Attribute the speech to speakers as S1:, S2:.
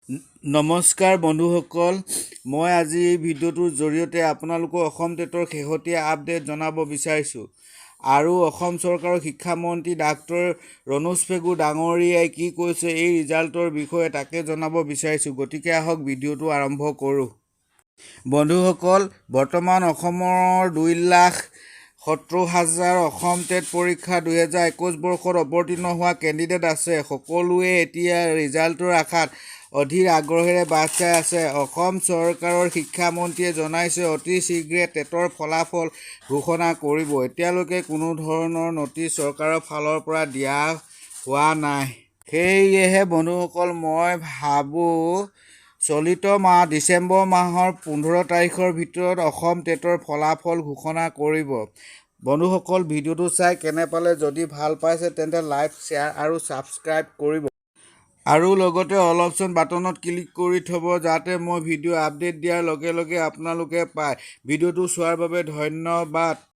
S1: নমস্কাৰ বন্ধুসকল, মই আজি এই ভিডিঅ'টোৰ জৰিয়তে আপোনালোকক অসম টেটৰ শেহতীয়া আপডেট জনাব বিচাৰিছোঁ। আৰু অসম চৰকাৰৰ শিক্ষামন্ত্ৰী ডাক্তৰ ৰণোজ পেগু ডাঙৰীয়াই কি কৈছে এই ৰিজাল্টৰ বিষয়ে তাকে জনাব বিচাৰিছোঁ। গতিকে আহক ভিডিঅ'টো আৰম্ভ কৰোঁ। বন্ধুসকল, বৰ্তমান অসমৰ 2,70,000 অসম টেট পৰীক্ষা 2021 বৰ্ষত অৱতীৰ্ণ হোৱা কেণ্ডিডেট আছে। সকলোৱে এতিয়া ৰিজাল্টৰ আশাত অধীৰ আগ্ৰহেৰে বাট চাই আছে। অসম চৰকাৰৰ শিক্ষামন্ত্ৰীয়ে জনাইছে অতি শীঘ্ৰে টেটৰ ফলাফল ঘোষণা কৰিব। এতিয়ালৈকে কোনো ধৰণৰ নটিচ চৰকাৰৰ ফালৰ পৰা দিয়া হোৱা নাই। সেয়েহে বন্ধুসকল, মই ভাবোঁ চলিত ডিচেম্বৰ মাহৰ 15 তাৰিখৰ ভিতৰত অসম টেটৰ ফলাফল ঘোষণা কৰিব। বন্ধুসকল, ভিডিঅ'টো চাই কেনে পালে? যদি ভাল পাইছে তেন্তে লাইক, শ্বেয়াৰ আৰু ছাবস্ক্ৰাইব কৰিব। আৰু লগতে অল অপশ্যন বাটনত ক্লিক কৰি থ'ব যাতে মই ভিডিঅ' আপডেট দিয়াৰ লগে লগে আপোনালোকে পায়। ভিডিঅ'টো চোৱাৰ বাবে ধন্যবাদ।